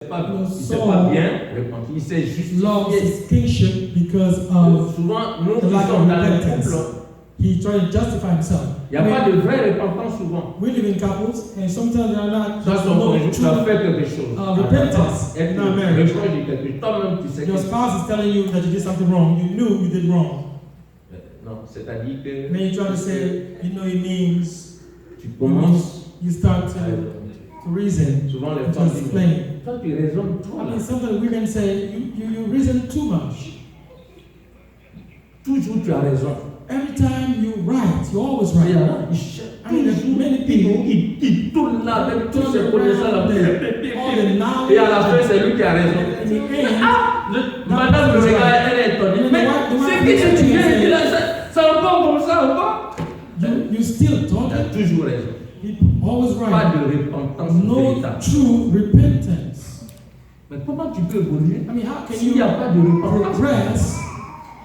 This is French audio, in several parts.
Il ne s'est pas bien repenti, il s'est justifié. Lost his kingship because of Souvent, nous the qui lack sommes of dans les repentance. couples, He tried to justify himself. il n'y a pas de vraie repentance souvent. We live in couples, and sometimes there are not. Soit son conjoint tu as fait quelque chose. Repentance in our marriage. Reproche de quelque chose. Toi-même, tu sais Your que. spouse is telling you that you did something wrong. You knew you did wrong. Non, c'est-à-dire que. Then you try to say, you know, it means. Tu commences. You start to reason. Souvent, les To femmes disent. explain. Toi, tu raisonnes trop. I mean, sometimes women say, you reason too much. Toujours, tu as raison. Every time you right, you're always right. I mean, there's many people. Il tourne là avec tous ses connaissances là. All the knowledge. Et à la fin, c'est lui qui a raison. In the end, Madame le regarde, elle est étonnée. Mais c'est qui tu viens de dire là? C'est encore comme ça, encore? You still talk. Tu as toujours raison. Always Pas right. de repentance No véritable. true repentance. Mais comment tu peux évoluer? I mean, how can S'il you n'y a pas de repentance? progress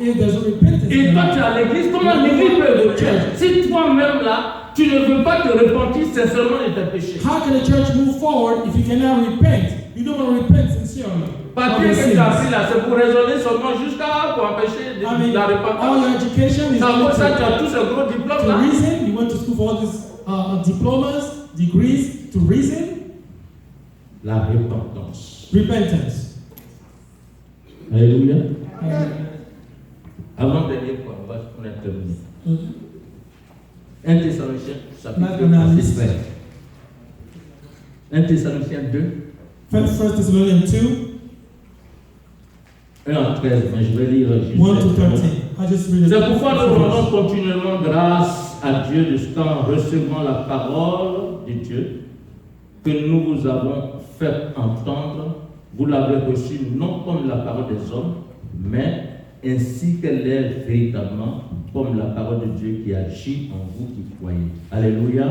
if there's no repentance? Et toi, tu es à l'église, comment l'église peut évoluer? Si toi-même là, tu ne veux pas te repentir sincèrement de tes péchés. How can the church move forward if you cannot repent? You don't want to repent sincerely. Papier que tu as pris là, c'est pour raisonner seulement jusqu'à pour empêcher I mean, la all repentance. your education is C'est pour ça que tu as to tous ces gros diplômes là. reason. You went to school for all these diplomas, degrees to reason. La repentance. Repentance. Alléluia. Avant-dernier point, on a terminé. 1 Thessaloniciens, chapitre 6. 1 Thessaloniciens 2. 1 Thessalonians 2, 1 à 13, mais je vais lire juste. 1 to 13. I just read it. C'est pourquoi nous rendons continuellement grâce à Dieu de ce qu'en recevant la parole de Dieu que nous vous avons fait entendre, vous l'avez reçue non comme la parole des hommes, mais ainsi qu'elle est véritablement comme la parole de Dieu qui agit en vous qui croyez. Alléluia.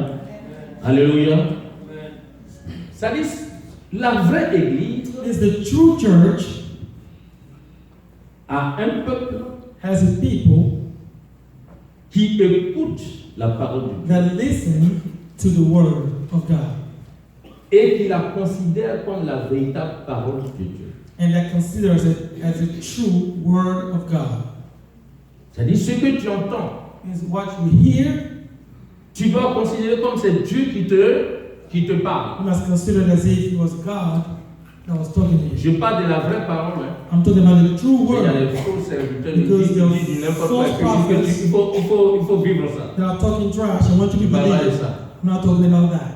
Alléluia. Ça dit, la vraie église Is the true church a un peuple has a people qui écoute la parole de Dieu that listen to the word of God et qui la considère comme la véritable parole de Dieu. and that considers it as a true word of God. C'est-à-dire, ce que tu entends, Is what you hear, tu dois considérer comme c'est Dieu qui te parle. you must consider it as if it was God that was talking to you. Je parle de la vraie parole. Hein. I'm talking about the true Il y a word. des faux serviteurs Because qui there are disent n'importe quoi. false prophets. Il faut vivre ça. They are talking trash. I want you to Je parle pas de believe it. ça. I'm not talking about that.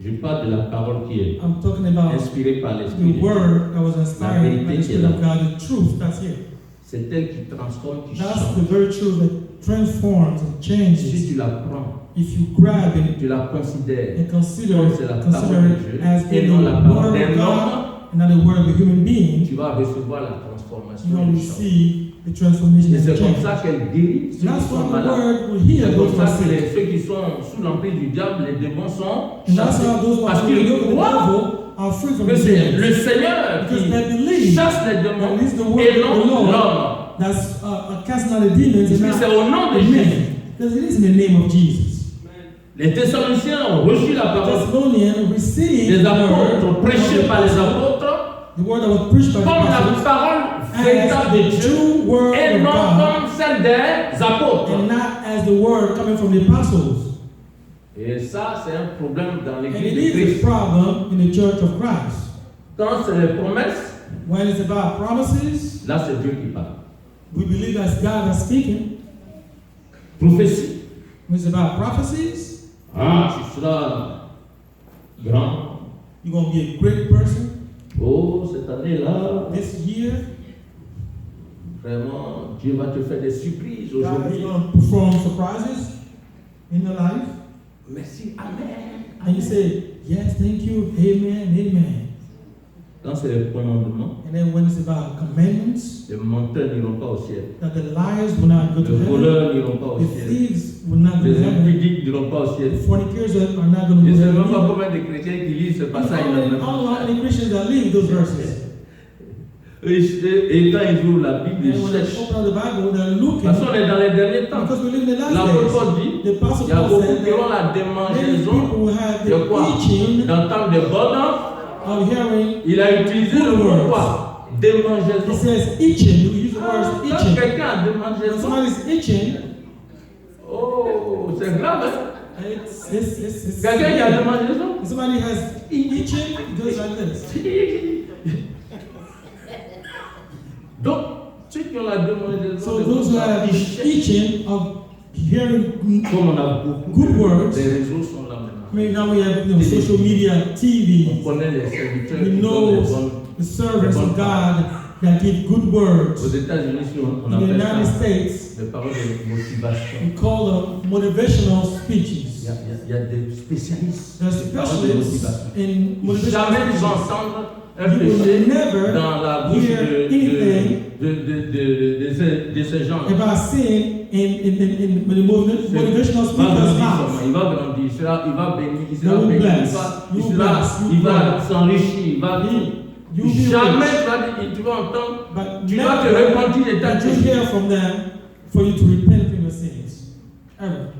Je parle de la parole qui est I'm talking about inspirée par l'Esprit de the Dieu. word that was inspired by the vérité Spirit qui est of God, the truth that's here. C'est elle qui transforme, qui That's change. the very truth that transforms and Si changes. tu la prends, If you grab it tu la considères and consider comme c'est la it, consider parole de it Dieu as et being non the la parole word d'un of God homme, and not the word of a human being, tu vas recevoir la transformation. you will du changement. receive the transformation Et and c'est comme change. ça qu'elle guérit ceux qui That's sont what the malades. word will heal C'est those comme who are ça que sick. ceux qui sont sous l'emprise du diable, les démons sont And that's chassés. how those who Parce are qu'ils healed of the croient devil are free from que the c'est demons. le Seigneur Because they qui believe chasse les démons that is the word et of non the Lord. l'homme. That's casting out the demons Parce and que c'est not au nom de the Jésus. man. Because it is in the name of Jesus. Les Thessaloniciens ont reçu la parole Thessalonians received des the apôtres, word, prêchée par les apôtres, the word that was preached by the comme la apostles, parole véritable de as the Dieu true word et of non God, comme celle des apôtres. and not as the word coming from the apostles. Et ça, c'est un problème dans And l'église it de is a Christ. problem in the church of Christ. Quand c'est les promesses, When it's about promises, là c'est Dieu qui parle. we believe that's God that's speaking. Prophétie. When it's about prophecies, Ah, tu seras grand. you're going to be a great person Oh, cette année-là, this year. vraiment, Dieu va te faire des surprises God is aujourd'hui. going to perform surprises in your life. Merci, Amen. And you say, yes, thank you, amen, amen. Quand c'est le commandement, And then when it's about commandments, les menteurs n'iront pas au ciel. that the liars will not go to Les heaven, voleurs n'iront pas au the ciel. thieves will not go Les to heaven, impudiques n'iront pas au ciel. the fornicators are not going to Je go ne to sais même pas heaven. combien de chrétiens qui lisent ce I passage. don't know how many Christians that leave those verses. Et quand ils ouvrent la Bible, And ils when they cherchent. open up the Bible, they're looking, Parce qu'on est dans les derniers temps. because we live in the last L'apôtre Paul days. dit, The Apostle il y a Paul beaucoup said qui ont that la many démangeaison people have de quoi? the teaching D'entendre des bonnes of hearing. Il a utilisé le mot quoi? He Démangeaison. says itching. We use the Quand word itching. quelqu'un a When démangeaison, somebody's itching, oh, c'est grave. Hein? it's Quelqu'un qui a démangeaison. If somebody has itching, it goes like this. Donc, ceux qui ont la démangeaison, So those who have itching of hearing comme on a beaucoup good words, les réseaux sont là maintenant. I mean, now we have social media, On TV. connaît les serviteurs We qui donnent know les bonnes. the servants of God that give good words. Aux États-Unis, on In the appelle United ça States, des paroles de motivation. we call them motivational speeches. Il y a des spécialistes There's des paroles de specialists motivation. in motivational Jamais ils vont speeches. entendre un You will péché never dans la bouche hear anything de ces gens. about sin in the motivational speaker's mouth. Il va grandir, il va bénir, il You sera will béni, bless, you will bless, you il va will s'enrichir, il va You will be jamais rich. tu vas entendre, But tu vas te never repentir de ta did you péché. hear from them for you to repent from your sins. Ever.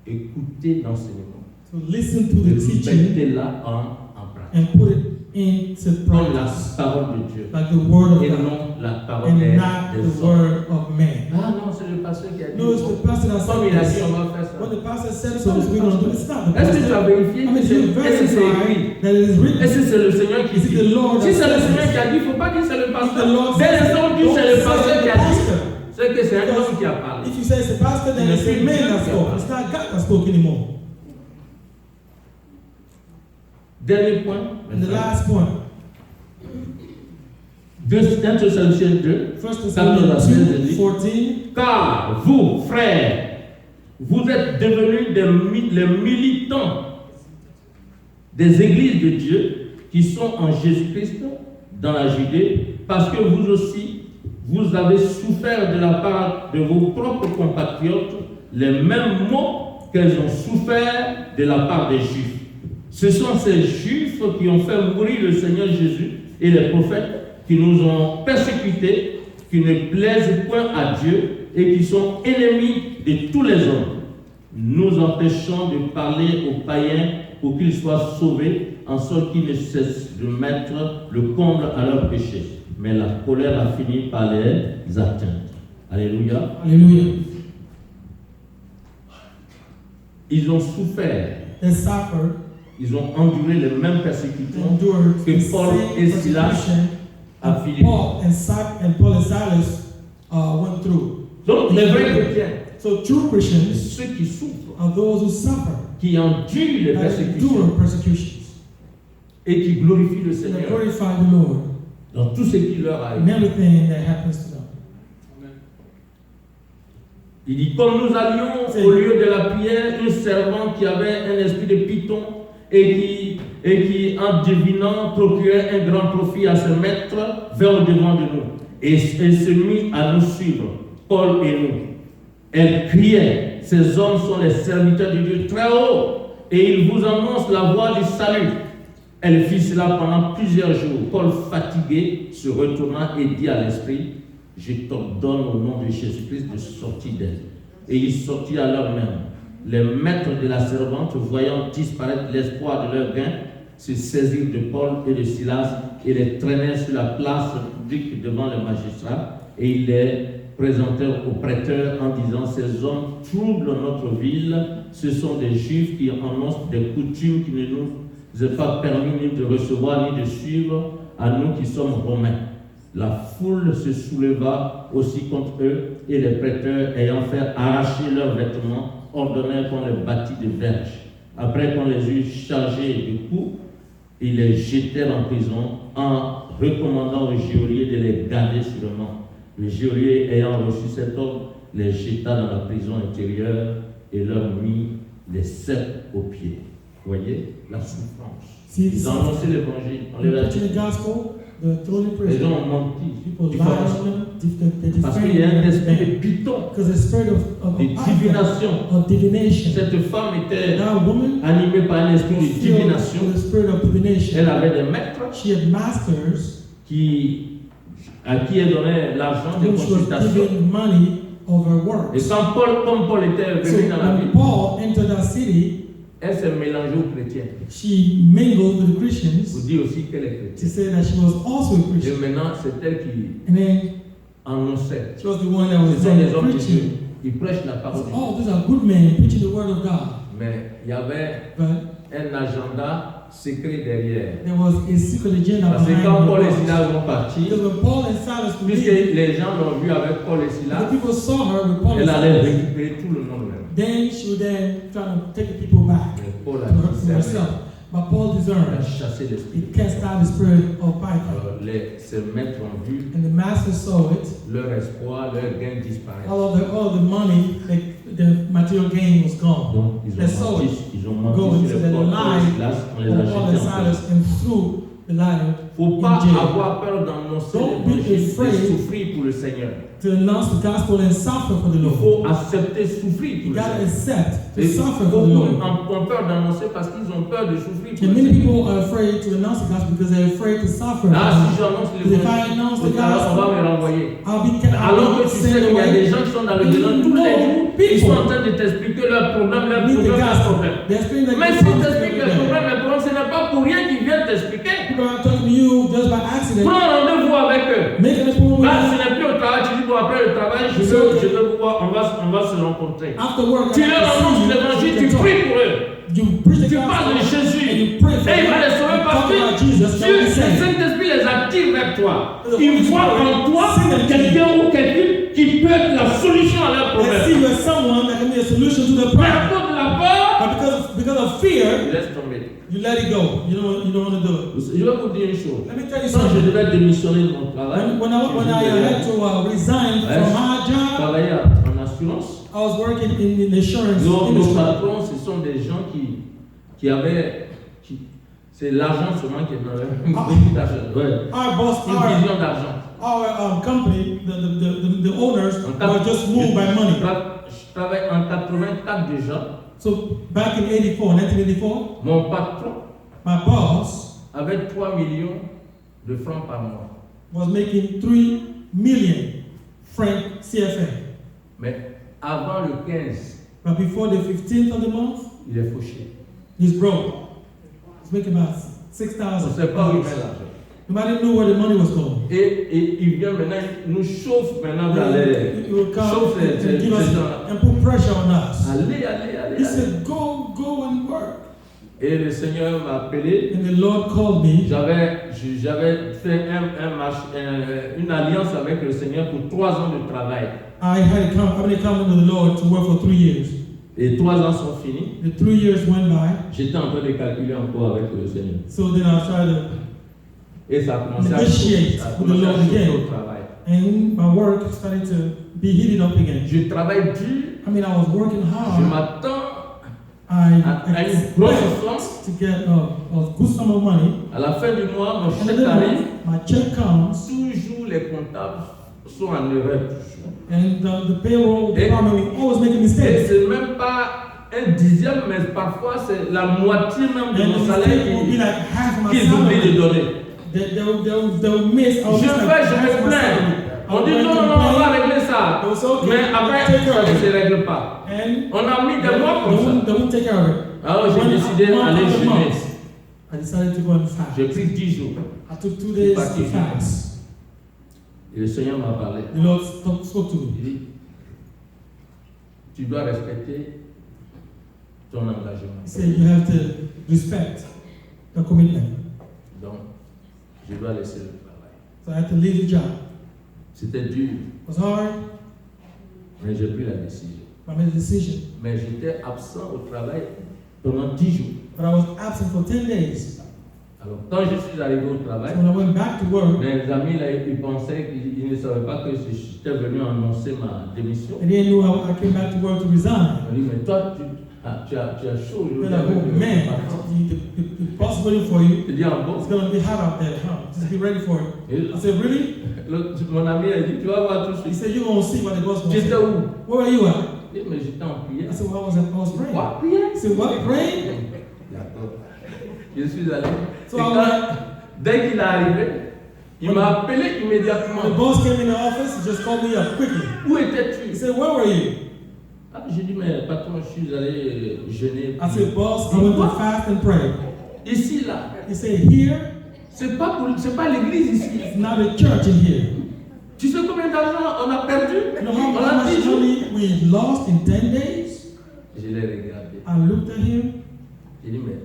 Écoutez l'enseignement. So listen to the teaching Mettez-la en pratique. and put it into Comme la practice. parole de Dieu. Like the word of Et God. non la parole And des not the hommes. word of man. Ah non, c'est le pasteur qui a dit. No, it's the pastor that Comme il a dit, said on this. va faire ça. When the pastor said so, we're going to do it. It's not the Est-ce que tu as pastor. vérifié? I mean, Est-ce you que c'est écrit? verify that it is written. Est-ce que c'est le Seigneur qui Is it dit? the Lord Si that c'est le says Seigneur it? qui a dit, il ne faut pas dire c'est le If the pasteur. Lord Dès says l'instant où it, tu dis c'est le don't pasteur say qui the a dit, pastor. c'est que c'est un homme qui a parlé. If you say it's the pastor, then it's a man that spoke. It's not God that spoke anymore. Dernier point. And the last point, 1 Thessaloniciens 2. 1 Thessalonians 2:14. Car vous, frères, vous êtes devenus les militants des églises de Dieu qui sont en Jésus-Christ dans la Judée, parce que vous aussi, vous avez souffert de la part de vos propres compatriotes les mêmes maux qu'elles ont souffert de la part des Juifs. Ce sont ces Juifs qui ont fait mourir le Seigneur Jésus et les prophètes, qui nous ont persécutés, qui ne plaisent point à Dieu et qui sont ennemis de tous les hommes. Nous empêchons de parler aux païens pour qu'ils soient sauvés, en sorte qu'ils ne cessent de mettre le comble à leurs péchés. Mais la colère a fini par les atteindre. Alléluia. Alléluia. Ils ont souffert, They suffered, ils ont enduré les mêmes persécutions endured the que Paul same et Silas persecution à that Philippe. Paul and Silas went through. Donc les vrais chrétiens, So true Christians ceux qui souffrent, are those who suffer, qui endurent les that persécutions endure persecutions, et qui glorifient le and Seigneur glorify the Lord dans tout ce qui leur in arrive. everything that happens to them. Il dit, comme nous allions au lieu de la prière, un servant qui avait un esprit de python et qui en devinant, procurait un grand profit à ses maîtres, vint au devant de nous et se mit à nous suivre, Paul et nous. Elle criait, ces hommes sont les serviteurs de Dieu très haut et ils vous annoncent la voie du salut. Elle fit cela pendant plusieurs jours. Paul, fatigué, se retourna et dit à l'esprit, je t'ordonne au nom de Jésus-Christ de sortir d'elle. Et il sortit à l'heure même. Les maîtres de la servante, voyant disparaître l'espoir de leur gain, se saisirent de Paul et de Silas et les traînèrent sur la place publique devant les magistrats et ils les présentèrent aux prêteurs en disant, ces hommes troublent notre ville, ce sont des Juifs qui annoncent des coutumes qui ne nous est pas permis ni de recevoir ni de suivre à nous qui sommes romains. La foule se souleva aussi contre eux et les prêteurs, ayant fait arracher leurs vêtements, ordonnèrent qu'on les bâtît de verges. Après qu'on les eut chargés de coups, ils les jetèrent en prison en recommandant au geôlier de les garder sûrement. Le geôlier, ayant reçu cet ordre, les jeta dans la prison intérieure et leur mit les ceps aux pieds. Vous voyez la souffrance. Ils ont annoncé l'évangile. On les a dit. Les gens ont menti. Parce qu'il y a un esprit de python, de divination. Cette femme était animée par un esprit de divination. Elle avait des maîtres à qui elle donnait l'argent de consultation. Et quand Paul était venu dans la ville, Elle s'est mélangée aux chrétiens. She mingled with the Vous Christians. dites aussi qu'elle est She chrétienne. said that she was also a Et Christian. maintenant, c'est elle qui And then annonçait. she was the one that Ce was sont des hommes de preaching. Dieu. Ils prêchent la parole de Dieu. Oh, these are good men preaching the word of God. Mais il y avait But un agenda secret derrière. there was a secret agenda Parce que behind quand the Paul et words. Silas vont partir, Because when Paul and Silas were puisque leaving, les gens l'ont vu avec Paul et the Silas, people saw her with Paul and elle allait Silas. récupérer tout le monde même. Then she would then try to take the people back Mais Paul to a discerné. herself. But Paul Il a discerned. chassé l'esprit. He cast out the spirit of Python. Alors ces maîtres ont vu And the master saw it. leur espoir, leur gain disparaître. All of the money, the material gain was gone. Donc They saw it. ils ont Go menti into sur the les Paul et lie Silas, on les a of Paul and jetés en prison. Silas and threw the lion Faut pas in jail. avoir peur d'annoncer Don't be l'évangile, de afraid souffrir pour le Seigneur. to announce the gospel and suffer for the Il Lord. faut accepter souffrir You pour le gotta Seigneur. accept to Et suffer for the beaucoup Lord. ont peur d'annoncer parce qu'ils ont peur de souffrir pour And le many Seigneur. people are afraid to announce the gospel because they're afraid to suffer. Ah, si j'annonce If I announce the l'évangile, on va gospel, me renvoyer. Alors que tu sais sent qu'il y a des away. gens qui sont dans le besoin tous les jours, ils sont en train de t'expliquer leurs problèmes, leurs Need the problèmes, leurs gospel. problèmes. They're explaining that Mais you si can't t'expliques do les that. problèmes, ce n'est pas pour rien qu'ils viennent t'expliquer. People are talking to you just by accident. Prends rendez-vous avec eux. Make an appointment with Là, ce them. n'est plus au travail, tu dis bon, après le travail, je veux vous voir, on va se rencontrer. After work, Tu I leur have to annonces see you. l'évangile, tu You can pries talk. pour eux. You preach the Tu parles de gospel and Jésus. you pray for Et il va les them. sauver You parce talk que about Jesus. Dieu, Dieu, le Saint-Esprit les attire vers toi. The Il Holy voit Spirit en toi send them to quelqu'un ou quelqu'un qui peut être la solution à leur They problème. see you as someone that can be a solution to the Mais à problem. cause de la peur, But because of fear, laisse tomber. you let it go. You don't want to do it. Je vais vous dire une chose. Let me tell you Quand je something. devais démissionner de mon travail, When I had to resign Ouais. from my je job, travaillais en assurance. I was working in the insurance Nos industry. patrons, ce sont des gens qui avaient. C'est l'argent seulement qui est dans leur. Beaucoup d'argent. Ouais. Our boss, Une vision d'argent. our company, the owners were just moved by money. Je travaille en 84 déjà. So back in 1984, Mon patron my boss avait 3 millions de francs par mois. was making 3 million franc CFA. Mais avant le 15, But before the 15th of the month, il est fauché. he's broke. He's making about On ne $6,000. sait pas où il met l'argent. Nobody knew where the money was going. Et il vient maintenant, il nous chauffe maintenant dans les. He will come Chauffe and give us ces gens-là. and put pressure on us. Allez. He said, go and work. Et le Seigneur m'a appelé. And the Lord called me. J'avais fait une alliance avec le Seigneur pour 3 ans de travail. I had a covenant with the Lord to work for 3 years. Et 3 ans sont finis. The 3 years went by. J'étais en train de calculer encore avec le Seigneur. So then I tried to, Et ça a commencé à Negotiate with the Lord chauffer again. au travail. and my work started to be heated up again. Je travaille dur. I mean, I was working Je hard. m'attends I à une grosse somme. expect to get a good sum of money. À la fin du mois, mon And chèque then arrive. my check comes, Toujours les comptables sont en erreur. Toujours. and the payroll Et- department will always making Et mistakes. c'est même pas un dixième, mais parfois c'est la moitié même de And mon the salaire mistake will be like half my qu'ils oublient de salary. donner. They'll miss. I'll Je miss like fais, je half me my plains. salary. On I'll dit go non, and on va complain, régler ça. They'll say, okay, Mais après, take care ça of ne it. se règle pas. And On a mis des mois comme ça. they won't take care of it. Alors j'ai One- décidé one d'aller after jeûner. month, I decided to go and fast. J'ai pris 10 jours. I took 2 days Parti to jeûner. fast. Et le Seigneur m'a parlé. The Lord spoke to me. Il dit, tu dois respecter ton engagement. He said, you have to respect the commitment. Donc, je dois laisser le travail. So I had to leave the job. C'était dur, It was hard, mais j'ai pris la décision. but I made a decision. Mais j'étais absent au travail pendant 10 jours. But I was absent for 10 days. Alors, quand je suis arrivé au travail, So when I went back to work, mes amis là, ils pensaient qu'ils ne savaient pas que j'étais venu annoncer ma démission. and they knew I came back to work to Ils resign. m'ont dit, mais toi, tu as chaud. They're like, oh man, the possibility for you, Je dis, ah it's bon? going to be hot out there. Huh? Just be ready for it. Et I said, really? mon ami a dit, tu vas voir tout de He suite. said, you're going to see what the boss Tu going to étais say. où? Where were you at? Je dis, mais j'étais en prière. I said, well, I was praying. Quoi, prière? He said, what? Praying? D'accord. Je suis allé. So Et I quand, went. dès qu'il est arrivé, il m'a appelé immédiatement. The boss came in the office, he just called me up quickly. Où He étais-tu? said, where were you? Ah, j'ai dit, mais patron, je suis allé jeûner. I said, boss, I went to fast and pray. Ici, là. He said, here, C'est pas l'église ici. it's not a church in here. Tu sais combien d'argent on a perdu? You know how On a much 10 jours. money we lost in 10 days? Je l'ai regardé. I looked at him. J'ai dit, mais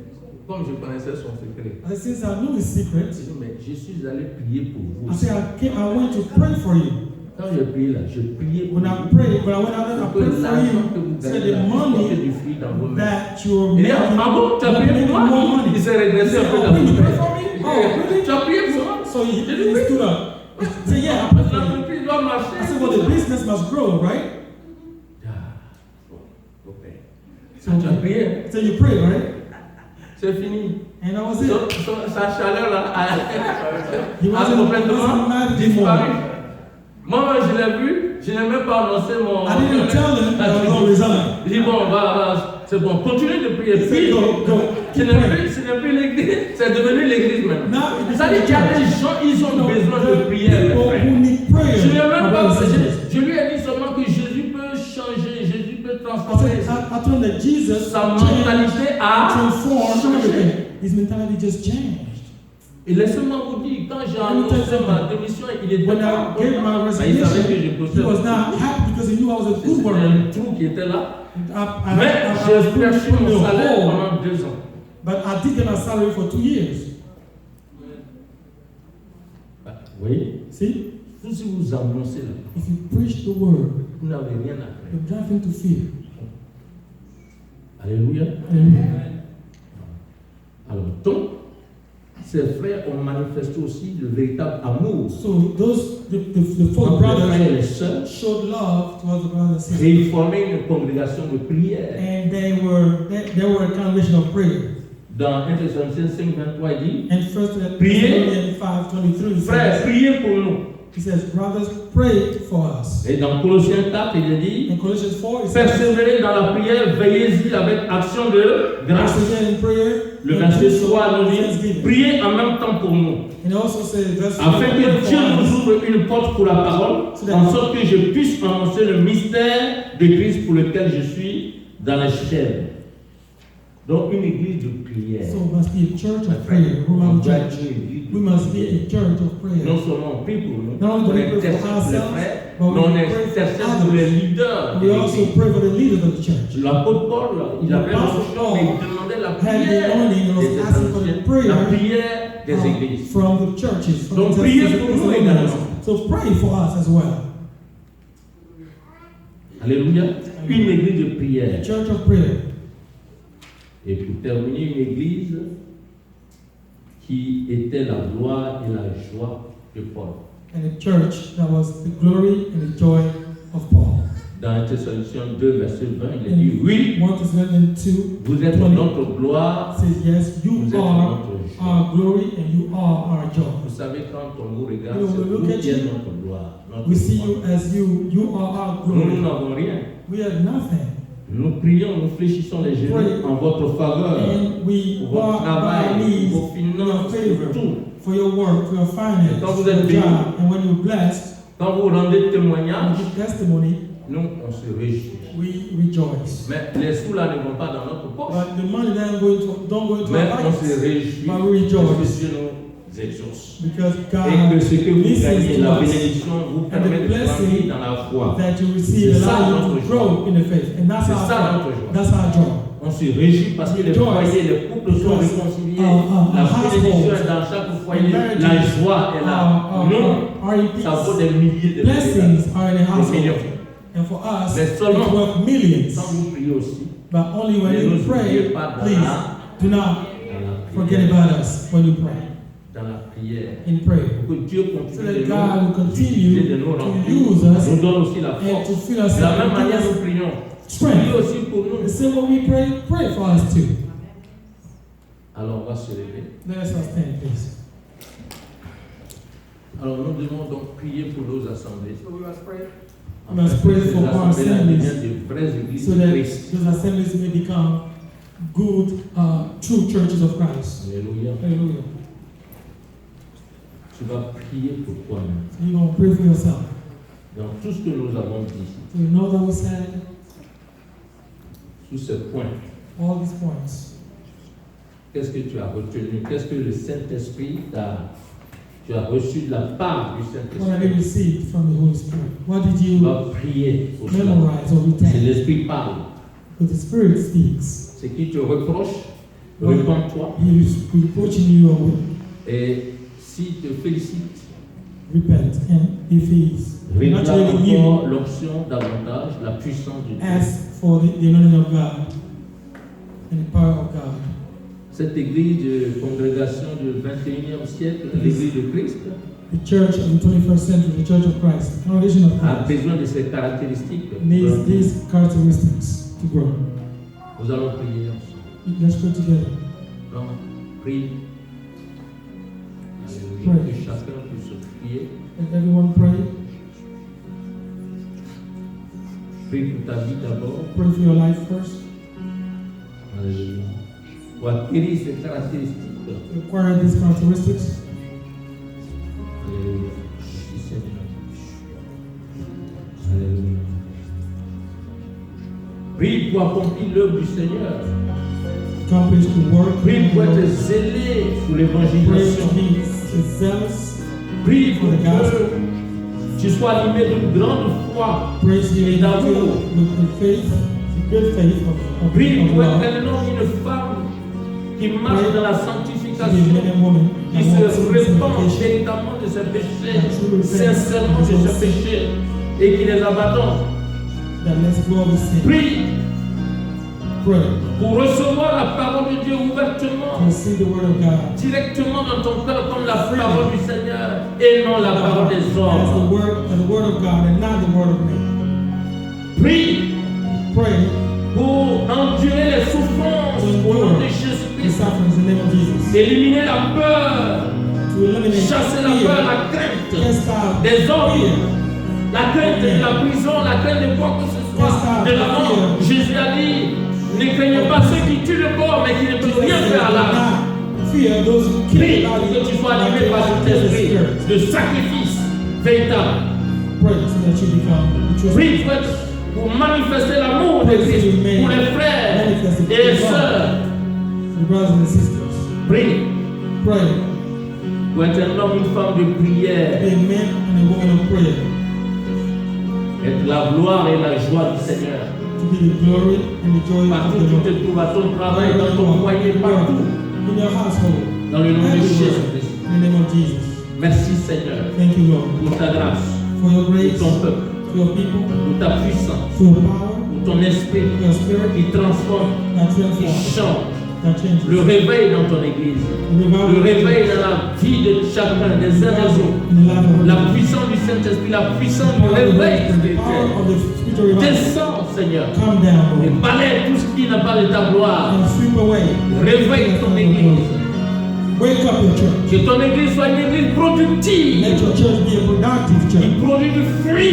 comme je connaissais son secret, I said, since I knew his secret, j'ai dit, mais je suis allé prier pour vous. I said, I went to pray for you. Quand j'ai prié là, je priais pour When I vous. prayed, when I went out there, I prayed for you. Said the money du fruit dans vos mains. that you're Il dit, making, ah bon, tu as you're prié making pour more moi? money. Il s'est He redressé said, un peu oh, dans really? le You pray for me? Oh, really? Tu as prié pour moi? So he J'ai dit, oui. stood up. He said, yeah, I prayed for you. L'entreprise doit marcher. I said, well, the business must grow, right? Ok. So Tu as prié? so you pray, right? C'est fini. And that was it. Sa chaleur là He a wasn't complètement mad disparu. anymore. Moi, je l'ai vu, je n'ai même pas annoncé mon. I didn't tell him that I was going to resign. Il dit bon, c'est bon, continue de prier. He said, Prie. go. Ce n'est plus l'église, c'est devenu l'église même. Now it is Ça dit qu'il y a the des church. gens, ils ont besoin de The prière. mes people frères. who need prayer. Je n'ai même pas. brothers and sisters. Je lui ai dit seulement que Jésus peut changer, Jésus peut I transformer. told him that Jesus Sa mentalité a transformed changé. everything. His mentality just changed. Et laissez-moi vous dire, quand j'ai annoncé ma démission, il était When pas I gave my content. Il savait que je resignation, bossais. he was not happy because he knew I was a good C'était worker. un trou qui était là. Mais I j'ai perçu put mon the salaire hole, pendant 2 ans. but I did get my salary for 2 years. Oui. See, Si vous annoncez là, if you preach the word, vous n'avez rien à faire. you drive him to fear. Alléluia. Amen. Alors, donc, ces frères ont manifesté aussi le véritable amour. So the four Entre les frères et les brothers sœurs, showed love towards the brothers and sisters, et ils formaient une congrégation de prière. and they were a congregation of prayer. Dans 1 Thessaloniciens 5, 23, il dit, And First Priez. Thessalonians 5:23 frères, says, priez pour nous. he says, brothers, pray for us. Et dans Colossiens 4, il est dit, In Colossians 4, it says, persévérez dans la prière, veillez-y avec action de grâce. persevere in prayer. Le and verset do so 3 nous with dit, thanksgiving. priez en même temps pour nous, And it also says, verse 3, afin pray que for Dieu nous us. ouvre une porte pour la parole, en sorte que je puisse annoncer le mystère de Christ pour lequel je suis dans la chair. Donc une église de prière. So it must be a church Mes of frères, prayer, on Roman doit church. être une église de We must be prière. a church of prayer. Non seulement on prie pour nous, Not only on do we pray intercède for pour les ourselves, frères, but mais we on pray for intercède pour les others. leaders de We also l'église. pray for the leaders of the church. L'apôtre Paul, il avait Apostle l'onction, mais il Paul demandait la had the prière anointing and was des asking for the Thessaloniciens, prayer, la prière des églises. from the churches. From Donc, the priez Thessalonians. pour nous également. So pray for us as well. Alléluia. Une église de A prière. church of prayer. Et pour terminer, une église qui était la gloire et la joie de Paul. And a church that was the glory and the joy of Paul. Dans 1 Thessaloniciens 2, verset 20, il est dit, oui, 1 Thessalonians 2 vous êtes 20 notre gloire, says, yes, you vous êtes are notre joie. our glory and you are our joy. Vous savez, quand on vous regarde, We c'est will vous look at qui êtes you. notre gloire. Notre We see joie. you as you are our Nous glory. n'avons rien. We have nothing. Nous prions, nous fléchissons les genoux Pray. en votre faveur, And we pour votre walk by our travail, knees pour vos in your finances, favor, pour tout. for your work, for your finance, Quand vous for êtes your béni. job. And when you're blessed, Quand vous rendez and témoignage, you give testimony, nous, on se réjouit. we rejoice. Mais les sous là ne vont pas dans notre poche. But the money that don't go into Mais our on se pockets, réjouit but we parce que rejoice Dieu nous exauce. because Et God que ce que vous listens gagnez, to la us, bénédiction, vous permet de grandir dans la foi. that you receive C'est ça allow you notre to grow in the faith. And that's C'est our ça joy. notre joie. That's our joy. On se réjouit parce que les Rejoice. foyers, les couples sont Because réconciliés. our La households, bénédiction est dans chaque foyer. marriages, La joie est là. Non, are in ça vaut peace. des milliers de Blessings are in the des household. millions. And for us, Mais it's seulement worth millions. Quand vous priez aussi, But only when ne you nous oubliez pray, pas dans please do not dans la forget prière. about us when you pray. Dans la prière. In prayer. Pour que Dieu So continue that de God will nous continue utiliser, de nous to remplir, use us nous donne aussi la and to force. fill us De la up même and give manière, us nous prions. strength. Priez aussi pour nous. The same way we pray, pray for us too. Alors, on va se lever. Let us stand, please. Alors, nous devons donc prier pour nos assemblées. So we must pray. En We must fait, pray que for ces our assemblées-là assemblies, deviennent de vraies églises so de that Christ. those assemblies may become good, true churches of Christ. Alléluia. Hallelujah. Tu vas prier pour toi-même. You're going to pray for yourself. Dans tout ce que nous avons dit ici, So you know that we said, tous ces points, all these points, qu'est-ce que tu as retenu? Qu'est-ce que le Saint-Esprit tu as reçu de la part du what have you Saint-Esprit? received from the Holy Spirit? What did Tu you vas prier pour cela. memorize or C'est retain? l'Esprit parle. But the Spirit speaks. C'est qui te reproche, repens-toi. He is reproaching you or Et s'il te félicite, repent. And if he is réclame congratulating encore you, l'onction davantage, la puissance de Dieu. ask for the anointing of God and the power of God. Cette église de congrégation du 21e siècle, l'église de Christ, The church of the 21st century, the Church of Christ, the congregation of a Christ, besoin de ces caractéristiques. needs these characteristics to grow. Nous allons prier ensemble. Let's pray together. Donc, prie. Pray. Que chacun puisse prier. Let everyone pray. Prie pour ta vie d'abord. Pray for your life first. Alléluia. Pour acquérir ces caractéristiques. Acquire these characteristics. Alléluia. Merci Seigneur. Alléluia. Prie pour accomplir l'œuvre du Seigneur. Accomplish the work. Prie pour être zélé pour Pray l'évangélisation. to be zealous. Prie pour que tu sois animé d'une grande foi. Pray to be Et d'amour. with the faith, the good faith of Prie pour être love. un homme, une femme qui marche dans la To be a sanctification, man and woman qui that se walks in répand sanctification, véritablement de ses péchés, sincèrement de ses péchés, et qui les abandonne. that lets go of the sin. Prie Pray pour recevoir la parole de Dieu to ouvertement, receive the word of God. directement dans ton cœur, comme la parole du Seigneur, et non la parole des As the hommes. word of God and not the word of man. Prie Pray pour endurer les souffrances au nom de the Jésus-Christ, sufferings in the name of Jesus. éliminer la peur, To eliminate chasser la peur, fear, la crainte cast out des hommes, fear, la crainte de la prison, la crainte de quoi que ce soit, de la mort. Jésus a dit, ne craignez pas ceux qui tuent le corps, mais qui ne peuvent rien faire à l'âme. fear those who kill Prie the pour body, que tu sois but animé par cannot cet kill the esprit spirit. de sacrifice véritable. Pray so that you become the true Prie pour manifester l'amour de Christ pour les frères et les sœurs. the brothers and sisters. Prie Pray. pour être un homme, une femme de Be prière, a man and a woman of prayer. être la gloire et la joie du Seigneur. To be the glory and the joy of Partout the où Lord. tu te trouves, à ton travail, Wherever dans you ton are, foyer, partout, in your household, dans le nom de everywhere, Jésus-Christ. in the name of Jesus. Merci Seigneur Thank you, Lord, pour ta grâce, for your pour grace, ton peuple, for your people, pour ta puissance, for your power, pour ton esprit for your spirit qui transforme, that qui transforms, change. that changes. Le réveil dans ton église, le réveil dans la vie de chacun, des uns des autres. in the life of La puissance du Saint-Esprit, la puissance du réveil the spirituel. power of the spiritual revival. Descends, Seigneur, Come down, et Lord, balaye tout ce qui n'a pas de ta gloire. and sweep away. Réveille ton église. Wake up your church. Que ton église soit une église productive, Let your church be a productive qui church. produit du fruit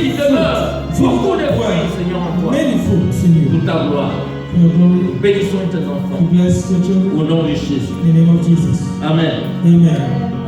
qui demeure. Beaucoup de fruits, Seigneur, en toi, Many fruits in you. pour ta gloire. For your glory. Bénissons tes To enfants. bless your children. Au nom de Jésus. In the name of Jesus. Amen. Amen.